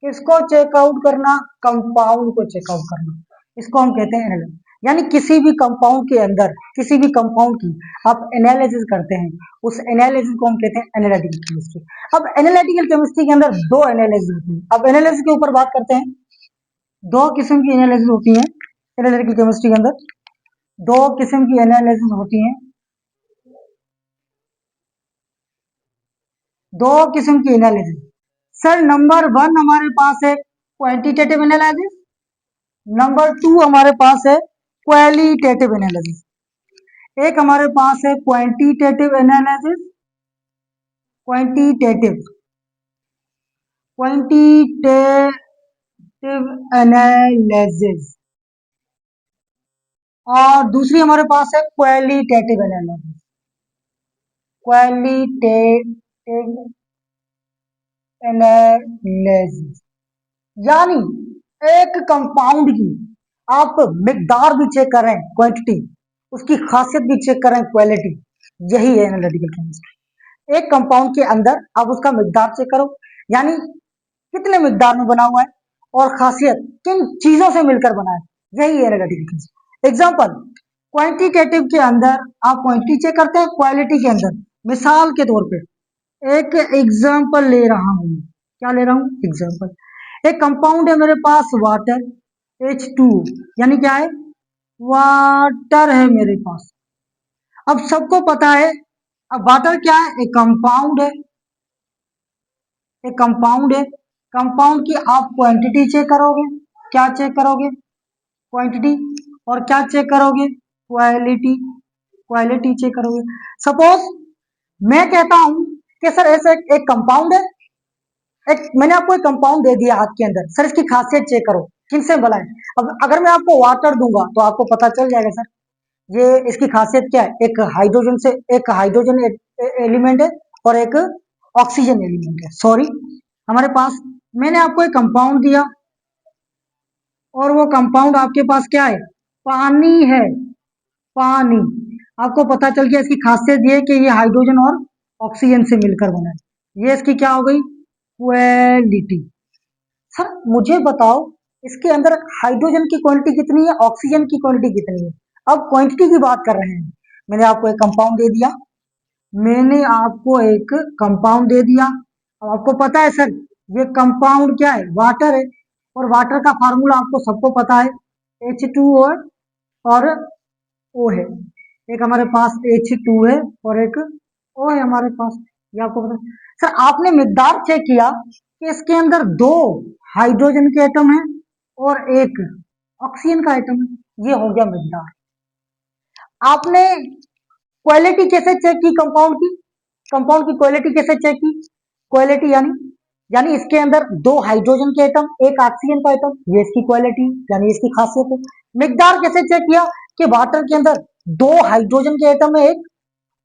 किसको चेक आउट करना? कंपाउंड को चेक आउट करना। इसको हम कहते हैं एनालिसिस। यानी किसी भी कंपाउंड के अंदर, किसी भी कंपाउंड की आप एनालिसिस करते हैं, उस एनालिसिस को हम कहते हैं एनालिटिकल केमिस्ट्री। अब एनालिटिकल केमिस्ट्री के अंदर दो एनालिसिस होती है। अब एनालिसिस के ऊपर बात करते हैं। दो किस्म की एनालिसिस होती है एनालिटिकल केमिस्ट्री के अंदर, दो किस्म की एनालिसिस होती है, दो किस्म की एनालिसिस। सर नंबर 1 हमारे पास है क्वांटिटेटिव एनालिसिस, नंबर 2 हमारे पास है क्वालिटेटिव एनालिसिस। एक हमारे पास है quantitative analysis, quantitative quantitative analysis, और दूसरी हमारे पास है क्वालिटेटिव एनालिसिस, क्वालिटेटिव एनालिसिस। यानी एक कंपाउंड की आप मिकदार भी चेक करें, क्वांटिटी, उसकी खासियत भी चेक करें, क्वालिटी, यही है एनालिटिकल केमिस्ट्री। एक कंपाउंड के अंदर आप उसका मिकदार चेक करो, यानी कितने मिकदार में बना हुआ है और खासियत किन चीजों से मिलकर बना है, यही है एनालिटिकल केमिस्ट्री। एग्जांपल, क्वांटिटेटिव के अंदर आप क्वांटिटी चेक करते हैं, क्वालिटी के अंदर मिसाल के तौर पे एक एग्जांपल ले रहा हूं। क्या ले रहा हूं? एग्जांपल। एक कंपाउंड है मेरे पास वाटर, H2, यानी क्या है? वाटर है मेरे पास। अब सबको पता है, अब वाटर क्या है? एक कंपाउंड है, एक कंपाउंड है। कंपाउंड की आप क्वांटिटी चेक करोगे, क्या चेक करोगे? क्वांटिटी। और क्या चेक करोगे? क्वालिटी, क्वालिटी चेक करोगे। सपोज मैं कहता हूं कि सर ऐसा एक कंपाउंड है, एक मैंने आपको एक कंपाउंड दे दिया हाथ के अंदर, सर इसकी खासियत चेक करो, किनसे बना है। अब अगर मैं आपको वाटर दूंगा तो आपको पता चल जाएगा सर ये इसकी खासियत क्या है, एक हाइड्रोजन से, एक हाइड्रोजन एलिमेंट है और एक ऑक्सीजन एलिमेंट है। सॉरी, हमारे पास मैंने आपको एक कंपाउंड दिया और वो कंपाउंड आपके पास क्या है, पानी है, पानी। आपको पता चल गया इसकी खासियत ये है कि ये हाइड्रोजन और ऑक्सीजन से मिलकर बना है। ये इसकी क्या हो गई, क्वालिटी। सर मुझे बताओ इसके अंदर हाइड्रोजन की क्वांटिटी कितनी है, ऑक्सीजन की क्वांटिटी कितनी है। अब क्वांटिटी की बात कर रहे हैं। मैंने आपको एक कंपाउंड दे दिया, मैंने आपको एक कंपाउंड दे दिया। अब आपको पता है सर ये कंपाउंड क्या है, वाटर है, और वाटर का फार्मूला आपको सबको पता है, H2O और O है। एक हमारे पास H2 है और एक O है हमारे पास, ये आपको पता है। सर आपने मिकदार चेक किया कि इसके अंदर 2 हाइड्रोजन के एटम है और एक ऑक्सीजन का एटम है, ये हो गया मिकदार। आपने क्वालिटी कैसे चेक की कंपाउंड की, कंपाउंड की क्वालिटी कैसे चेक की, क्वालिटी यानी यानी इसके अंदर 2 हाइड्रोजन के एटम, एक ऑक्सीजन का एटम, ये इसकी क्वालिटी यानी इसकी खासियत है। मिकदार कैसे चेक किया कि वाटर के अंदर 2 हाइड्रोजन के एटम है, एक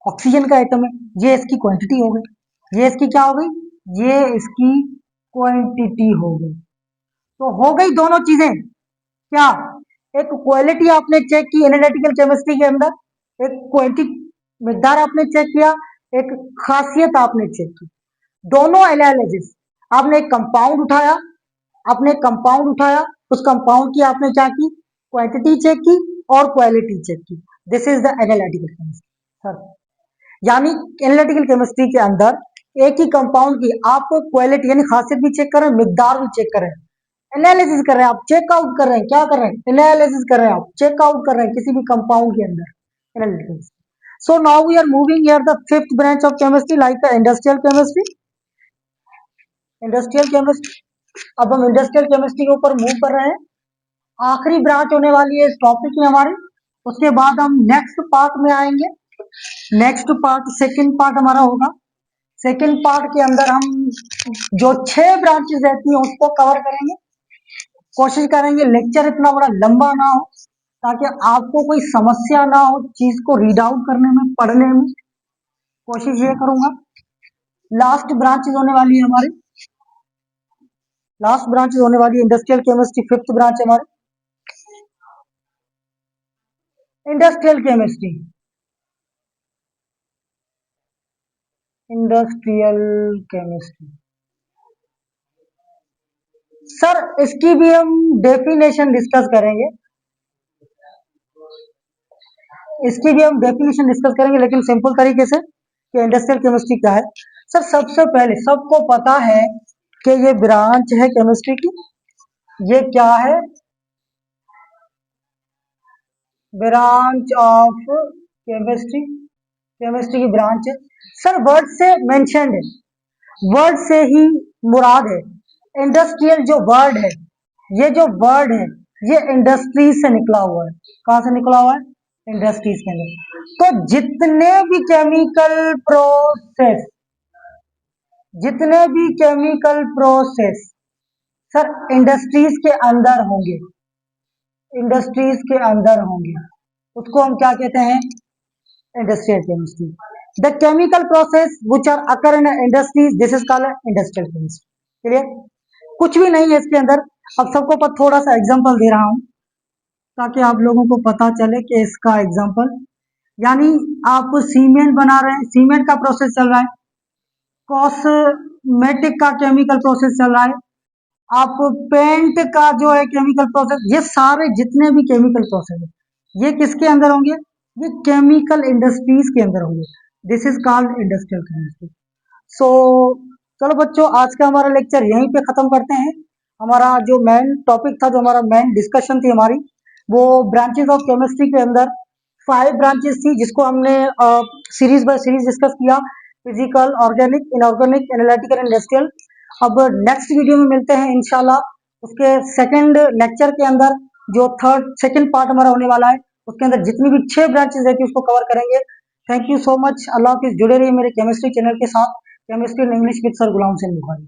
ऑक्सीजन का एटम है, ये इसकी क्वांटिटी हो गई, ये इसकी क्या हो गई, ये इसकी क्वांटिटी हो गई। तो हो गई दोनों चीजें क्या, एक क्वालिटी आपने चेक की एनालिटिकल केमिस्ट्री के अंदर, एक क्वांटिटी मिकदार आपने चेक किया, एक खासियत आपने चेक की। दोनों एनालिसिस, आपने एक कंपाउंड उठाया, आपने एक कंपाउंड उठाया, उस कंपाउंड की आपने क्या की, क्वांटिटी चेक की और क्वालिटी चेक की। This is the analytical chemistry sir. यानी एनालिटिकल केमिस्ट्री के अंदर एक ही कंपाउंड की आप क्वालिटी यानी खासियत भी चेक कर रहे हैं, मिकदार भी चेक कर रहे हैं, एनालिसिस कर रहे हैं, आप चेकआउट कर रहे हैं, क्या कर रहे हैं, एनालिसिस कर रहे हैं, आप चेकआउट कर रहे हैं किसी भी कंपाउंड के अंदर analytical. So now we are moving here the fifth branch of chemistry like industrial chemistry. Industrial chemistry, अब हम इंडस्ट्रियल केमिस्ट्री के ऊपर मूव कर रहे हैं, आखिरी ब्रांच होने वाली है इस टॉपिक में हमारी। उसके बाद हम नेक्स्ट पार्ट में आएंगे, नेक्स्ट पार्ट सेकंड पार्ट हमारा होगा। सेकंड पार्ट के अंदर हम जो 6 ब्रांचेस रहती हैं उसको कवर करेंगे। कोशिश करेंगे लेक्चर इतना बड़ा लंबा ना हो ताकि आपको कोई समस्या ना हो चीज को रीड आउट करने में, पढ़ने में, कोशिश ये करूंगा। लास्ट ब्रांचेस होने वाली है हमारी, लास्ट ब्रांचेस होने वाली है इंडस्ट्रियल केमिस्ट्री, फिफ्थ ब्रांच है हमारी industrial chemistry. Industrial chemistry sir इसकी भी हम डेफिनेशन डिस्कस करेंगे, इसकी भी हम डेफिनेशन डिस्कस करेंगे लेकिन सिंपल तरीके से कि इंडस्ट्रियल केमिस्ट्री क्या है। सर सबसे पहले सबको पता है कि ये ब्रांच है केमिस्ट्री की, ये क्या है, ब्रांच ऑफ केमिस्ट्री, केमिस्ट्री की ब्रांच है। सर वर्ड से मेंशन्ड है, वर्ड से ही मुराद है, इंडस्ट्रियल जो वर्ड है, ये जो वर्ड है ये इंडस्ट्रीज से निकला हुआ है। कहां से निकला हुआ है, इंडस्ट्रीज के अंदर। तो जितने भी केमिकल प्रोसेस, जितने भी केमिकल प्रोसेस सर इंडस्ट्रीज के अंदर होंगे, इंडस्ट्रीज के अंदर होंगे, उसको हम क्या कहते हैं, industrial chemistry. The chemical process which are occur in industries this is called industrial chemistry. Clear, कुछ भी नहीं है इसके अंदर। अब सबको पर थोड़ा सा एग्जांपल दे रहा हूं ताकि आप लोगों को पता चले कि इसका एग्जांपल, यानी आप सीमेंट बना रहे हैं, सीमेंट का प्रोसेस चल रहा है, कॉस्मेटिक का केमिकल प्रोसेस चल रहा है, आप पेंट का जो है केमिकल प्रोसेस, ये सारे जितने भी केमिकल प्रोसेस है ये किसके अंदर होंगे, ये केमिकल इंडस्ट्रीज के अंदर होंगे। This is called industrial chemistry. So चलो बच्चों आज का हमारा लेक्चर यहीं पे खत्म करते हैं। हमारा जो मेन टॉपिक था, जो हमारा मेन डिस्कशन थी हमारी, वो ब्रांचेस ऑफ केमिस्ट्री के अंदर 5 ब्रांचेस थी जिसको हमने सीरीज बाय सीरीज डिस्कस किया, physical, organic, inorganic, analytical, industrial. अब नेक्स्ट वीडियो में मिलते हैं इंशाल्लाह उसके सेकंड लेक्चर के अंदर, जो थर्ड सेकंड पार्ट हमारा होने वाला है, उसके अंदर जितनी भी 6 ब्रांचेस रहती है उसको कवर करेंगे। थैंक यू सो मच, अल्लाह हाफिज। जुड़े रहिए मेरे केमिस्ट्री चैनल के साथ, chemistry in English with sir Ghulam Hussain Bukhari.